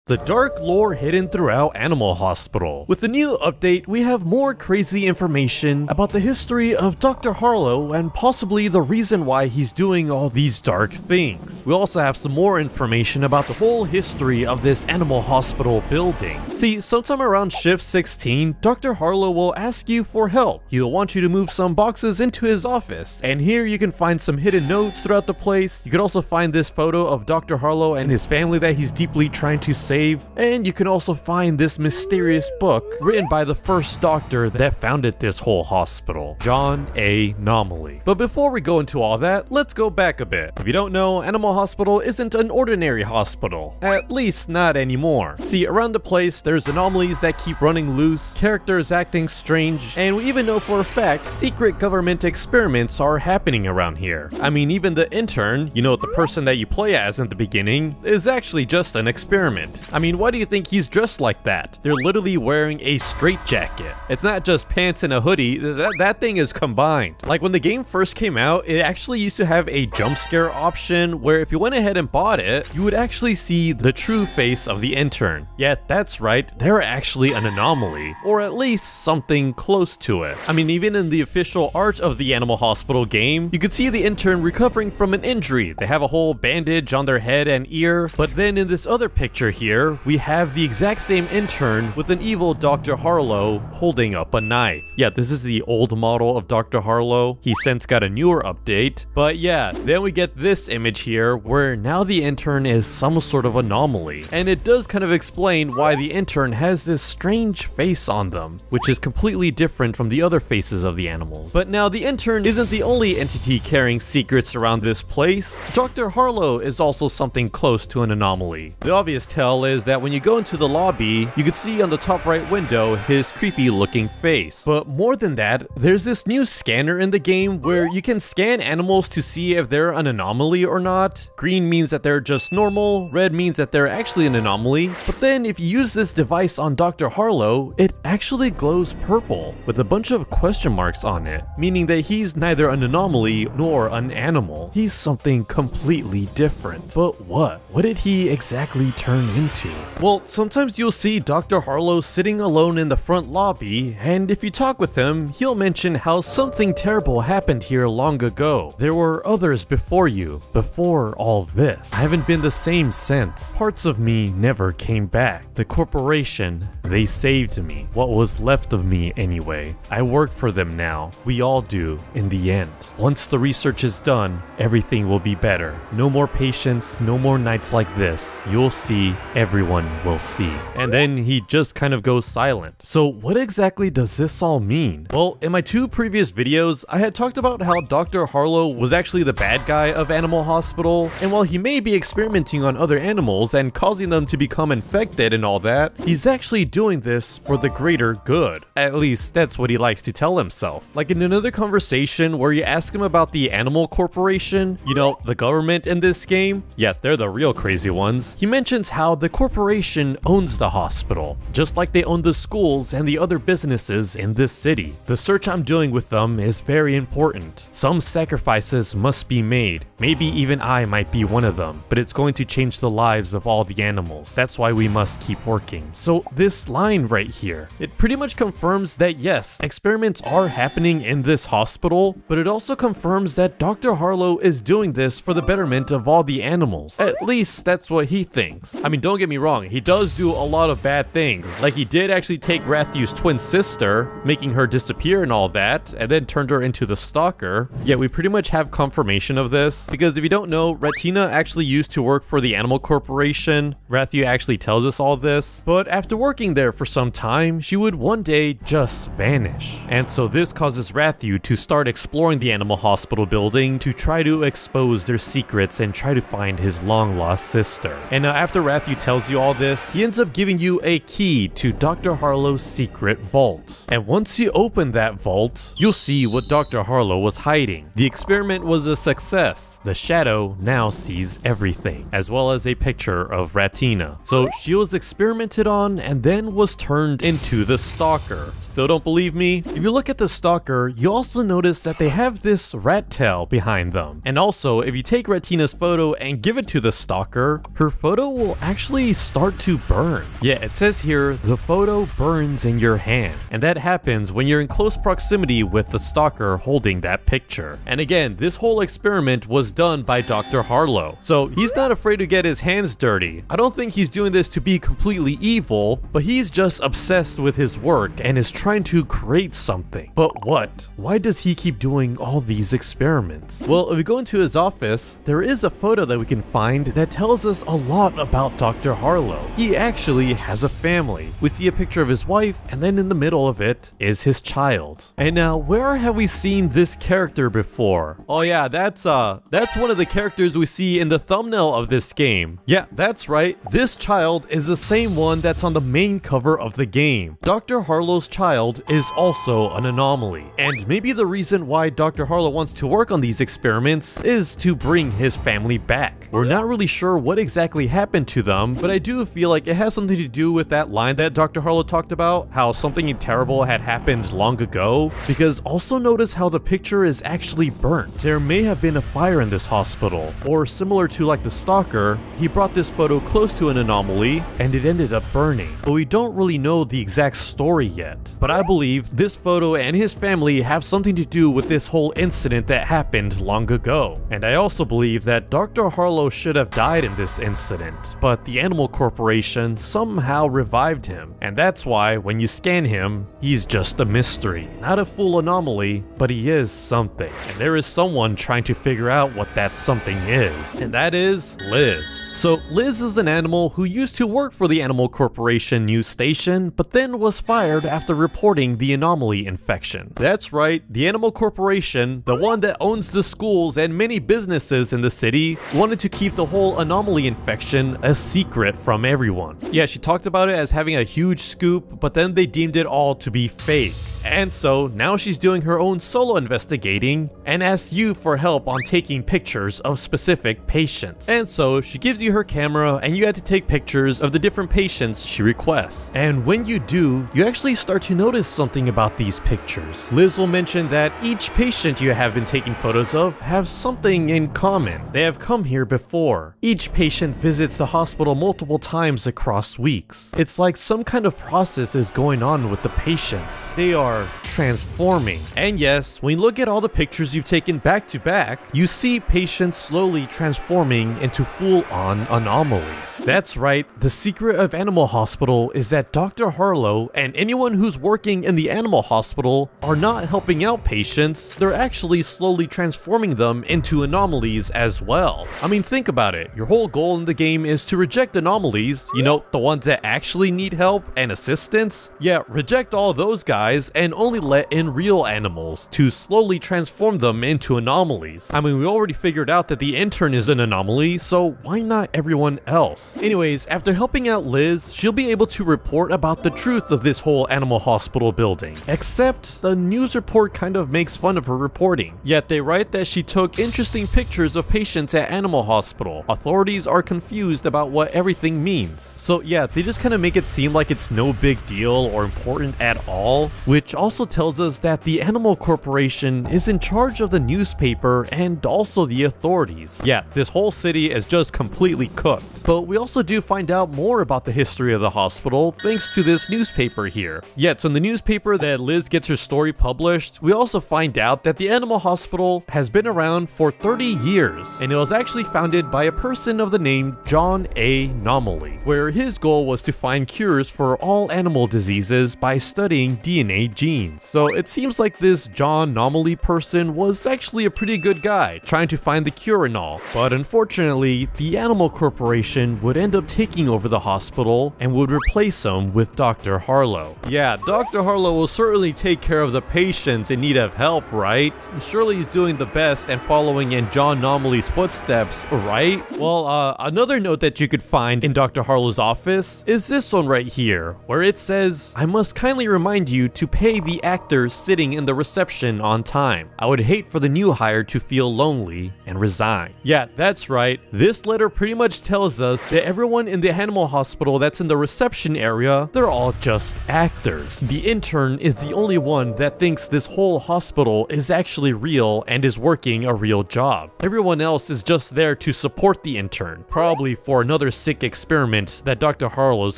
The dark lore hidden throughout Animal Hospital. With the new update, we have more crazy information about the history of Dr. Harlow and possibly the reason why he's doing all these dark things. We also have some more information about the whole history of this Animal Hospital building. See, sometime around shift 16, Dr. Harlow will ask you for help. He'll want you to move some boxes into his office, and here you can find some hidden notes throughout the place. You can also find this photo of Dr. Harlow and his family that he's deeply trying to save. And you can also find this mysterious book written by the first doctor that founded this whole hospital, John A. NOMALY. But before we go into all that, let's go back a bit. If you don't know, Animal Hospital isn't an ordinary hospital. At least not anymore. See, around the place, there's anomalies that keep running loose, characters acting strange, and we even know for a fact secret government experiments are happening around here. I mean, even the intern, you know, the person that you play as in the beginning, is actually just an experiment. I mean, why do you think he's dressed like that? They're literally wearing a straitjacket. It's not just pants and a hoodie, that thing is combined. Like when the game first came out, it actually used to have a jump scare option where if you went ahead and bought it, you would actually see the true face of the intern. Yeah, that's right, they're actually an anomaly, or at least something close to it. I mean, even in the official art of the Animal Hospital game, you could see the intern recovering from an injury. They have a whole bandage on their head and ear, but then in this other picture here, we have the exact same intern with an evil Dr. Harlow holding up a knife. Yeah, this is the old model of Dr. Harlow. He since got a newer update. But yeah, then we get this image here where now the intern is some sort of anomaly. And it does kind of explain why the intern has this strange face on them, which is completely different from the other faces of the animals. But now the intern isn't the only entity carrying secrets around this place. Dr. Harlow is also something close to an anomaly. The obvious tell is that when you go into the lobby, you can see on the top right window his creepy looking face. But more than that, there's this new scanner in the game where you can scan animals to see if they're an anomaly or not. Green means that they're just normal, red means that they're actually an anomaly. But then if you use this device on Dr. Harlow, it actually glows purple with a bunch of question marks on it, meaning that he's neither an anomaly nor an animal. He's something completely different. But what? What did he exactly turn into? Well, sometimes you'll see Dr. Harlow sitting alone in the front lobby, and if you talk with him, he'll mention how something terrible happened here long ago. There were others before you, before all this. I haven't been the same since. Parts of me never came back. The corporation, they saved me. What was left of me anyway. I work for them now. We all do, in the end. Once the research is done, everything will be better. No more patients, no more nights like this. You'll see, everyone will see. And then he just kind of goes silent. So what exactly does this all mean? Well, in my two previous videos, I had talked about how Dr. Harlow was actually the bad guy of Animal Hospital, and while he may be experimenting on other animals and causing them to become infected and all that, he's actually doing this for the greater good. At least that's what he likes to tell himself. Like in another conversation where you ask him about the Animal Corporation, you know, the government in this game, yeah, they're the real crazy ones. He mentions how the corporation owns the hospital, just like they own the schools and the other businesses in this city. The search I'm doing with them is very important. Some sacrifices must be made. Maybe even I might be one of them, but it's going to change the lives of all the animals. That's why we must keep working. So this line right here, it pretty much confirms that yes, experiments are happening in this hospital, but it also confirms that Dr. Harlow is doing this for the betterment of all the animals. At least that's what he thinks. I mean, don't get me wrong, he does do a lot of bad things. Like he did actually take Rathieu's twin sister, making her disappear and all that, and then turned her into the stalker. Yet we pretty much have confirmation of this, because if you don't know, Ratina actually used to work for the Animal Corporation. Rathieu actually tells us all this, but after working there for some time, she would one day just vanish. And so this causes Rathieu to start exploring the Animal Hospital building to try to expose their secrets and try to find his long-lost sister. And now after Rathieu tells you all this, he ends up giving you a key to Dr. Harlow's secret vault. And once you open that vault, you'll see what Dr. Harlow was hiding. The experiment was a success. the shadow now sees everything, as well as a picture of Ratina. So she was experimented on and then was turned into the stalker. Still don't believe me? If you look at the stalker, you also notice that they have this rat tail behind them. And also, if you take Ratina's photo and give it to the stalker, her photo will actually start to burn. Yeah, it says here, the photo burns in your hand. And that happens when you're in close proximity with the stalker holding that picture. And again, this whole experiment was done by Dr. Harlow. So he's not afraid to get his hands dirty. I don't think he's doing this to be completely evil, but he's just obsessed with his work and is trying to create something. But what? Why does he keep doing all these experiments? Well, if we go into his office, there is a photo that we can find that tells us a lot about Dr. Harlow. He actually has a family. We see a picture of his wife, and then in the middle of it is his child. And now, where have we seen this character before? Oh yeah, that's one of the characters we see in the thumbnail of this game. Yeah, that's right. This child is the same one that's on the main cover of the game. Dr. Harlow's child is also an anomaly. And maybe the reason why Dr. Harlow wants to work on these experiments is to bring his family back. We're not really sure what exactly happened to them, but I do feel like it has something to do with that line that Dr. Harlow talked about, how something terrible had happened long ago. Because also notice how the picture is actually burnt. There may have been a fire in this hospital, or similar to like the stalker, he brought this photo close to an anomaly and it ended up burning. But we don't really know the exact story yet. But I believe this photo and his family have something to do with this whole incident that happened long ago. And I also believe that Dr. Harlow should have died in this incident, but the Animal Corporation somehow revived him. And that's why when you scan him, he's just a mystery. Not a full anomaly, but he is something. And there is someone trying to figure out what that something is. And that is Liz. So Liz is an animal who used to work for the Animal Corporation news station, but then was fired after reporting the anomaly infection. That's right, the Animal Corporation, the one that owns the schools and many businesses in the city, wanted to keep the whole anomaly infection a secret from everyone. Yeah, she talked about it as having a huge scoop, but then they deemed it all to be fake. And so now she's doing her own solo investigating and asks you for help on taking pictures of specific patients. And so she gives you her camera and you have to take pictures of the different patients she requests. And when you do, you actually start to notice something about these pictures. Liz will mention that each patient you have been taking photos of have something in common. They have come here before. Each patient visits the hospital multiple times across weeks. It's like some kind of process is going on with the patients. They are transforming. And yes, when you look at all the pictures you've taken back to back, you see patients slowly transforming into full-on anomalies. That's right, the secret of Animal Hospital is that Dr. Harlow and anyone who's working in the Animal Hospital are not helping out patients, they're actually slowly transforming them into anomalies as well. I mean, think about it. Your whole goal in the game is to reject anomalies, you know, the ones that actually need help and assistance. Yeah, reject all those guys and only let in real animals to slowly transform them into anomalies. I mean, we already figured out that the intern is an anomaly, so why not everyone else? Anyways, after helping out Liz, she'll be able to report about the truth of this whole Animal Hospital building. Except the news report kind of makes fun of her reporting. Yet they write that she took interesting pictures of patients at Animal Hospital. Authorities are confused about what everything means. So yeah, they just kind of make it seem like it's no big deal or important at all, which also tells us that the Animal Corporation is in charge of the newspaper and also the authorities. Yeah, this whole city is just completely cooked. But we also do find out more about the history of the hospital thanks to this newspaper here. Yet, so in the newspaper that Liz gets her story published, we also find out that the Animal Hospital has been around for 30 years, and it was actually founded by a person of the name John A. Nomally, where his goal was to find cures for all animal diseases by studying DNA genes. So it seems like this John Nomally person was actually a pretty good guy, trying to find the cure and all. But unfortunately, the Animal Corporation would end up taking over the hospital and would replace him with Dr. Harlow. Yeah, Dr. Harlow will certainly take care of the patients in need of help, right? Surely he's doing the best and following in John Nomaly's footsteps, right? Well, another note that you could find in Dr. Harlow's office is this one right here, where it says, "I must kindly remind you to pay the actors sitting in the reception on time. I would hate for the new hire to feel lonely." Anomaly and resign. Yeah, that's right. This letter pretty much tells us that everyone in the animal hospital that's in the reception area, they're all just actors. The intern is the only one that thinks this whole hospital is actually real and is working a real job. Everyone else is just there to support the intern, probably for another sick experiment that Dr. Harlow's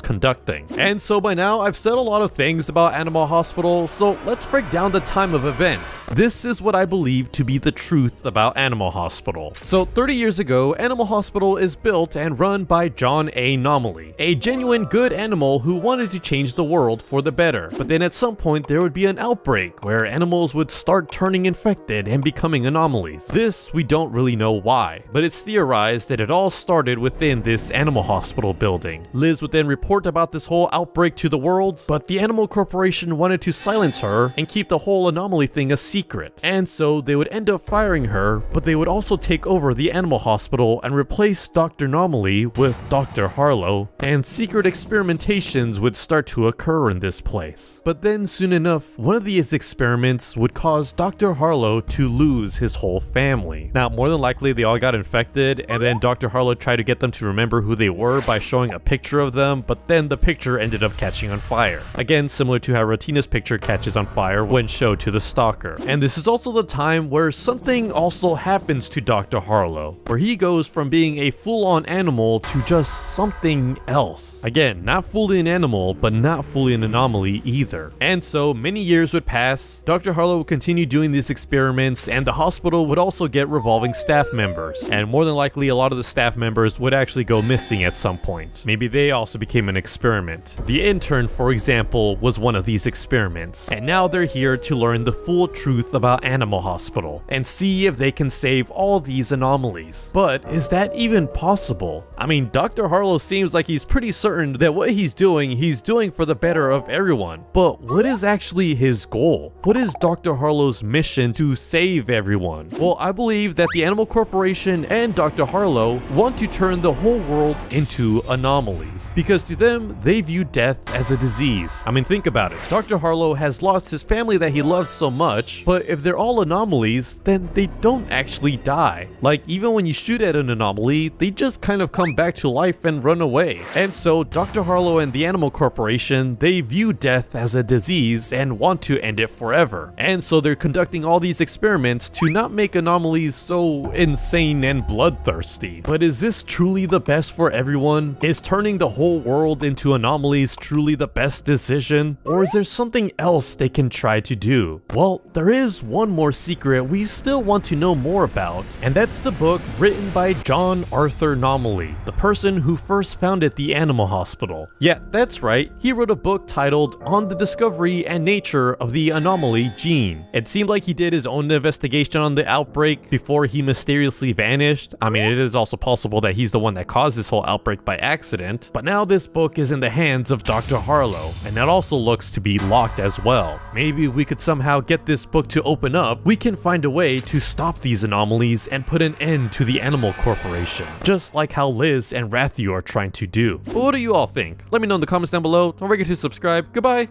conducting. And so by now, I've said a lot of things about Animal Hospital, so let's break down the time of events. This is what I believe to be the truth about Animal Hospital. So 30 years ago, Animal Hospital is built and run by John A. NOMALY, a genuine good animal who wanted to change the world for the better. But then at some point there would be an outbreak where animals would start turning infected and becoming anomalies. This we don't really know why, but it's theorized that it all started within this Animal Hospital building. Liz would then report about this whole outbreak to the world, but the Animal Corporation wanted to silence her and keep the whole anomaly thing a secret. And so they would end up firing her, but they would also take over the Animal Hospital and replace Dr. NOMALY with Dr. Harlow, and secret experimentations would start to occur in this place. But then soon enough, one of these experiments would cause Dr. Harlow to lose his whole family. Now, more than likely they all got infected, and then Dr. Harlow tried to get them to remember who they were by showing a picture of them, but then the picture ended up catching on fire. Again, similar to how Rotina's picture catches on fire when showed to the stalker. And this is also the time where something also happens to Dr. Harlow, where he goes from being a full-on animal to just something else. Again, not fully an animal, but not fully an anomaly either. And so many years would pass, Dr. Harlow would continue doing these experiments, and the hospital would also get revolving staff members. And more than likely, a lot of the staff members would actually go missing at some point. Maybe they also became an experiment. The intern, for example, was one of these experiments. And now they're here to learn the full truth about Animal Hospital and see if they can save all these anomalies. But is that even possible? I mean, Dr. Harlow seems like he's pretty certain that what he's doing for the better of everyone. But what is actually his goal? What is Dr. Harlow's mission to save everyone? Well, I believe that the Animal Corporation and Dr. Harlow want to turn the whole world into anomalies, because to them, they view death as a disease. I mean, think about it. Dr. Harlow has lost his family that he loves so much, but if they're all anomalies, then they don't actually die. Like, even when you shoot at an anomaly, they just kind of come back to life and run away. And so Dr. Harlow and the Animal Corporation, they view death as a disease and want to end it forever. And so they're conducting all these experiments to not make anomalies so insane and bloodthirsty. But is this truly the best for everyone? Is turning the whole world into anomalies truly the best decision? Or is there something else they can try to do? Well, there is one more secret we still want to know more about, and that's the book written by John Arthur NOMALY, the person who first founded the Animal Hospital. Yeah, that's right, he wrote a book titled On the Discovery and Nature of the Anomaly Gene. It seemed like he did his own investigation on the outbreak before he mysteriously vanished. I mean, it is also possible that he's the one that caused this whole outbreak by accident, but now this book is in the hands of Dr. Harlow, and that also looks to be locked as well. Maybe if we could somehow get this book to open up, we can find a way to stop these anomalies and put an end to the Animal Corporation, just like how Liz and Rathu are trying to do. But what do you all think? Let me know in the comments down below. Don't forget to subscribe. Goodbye!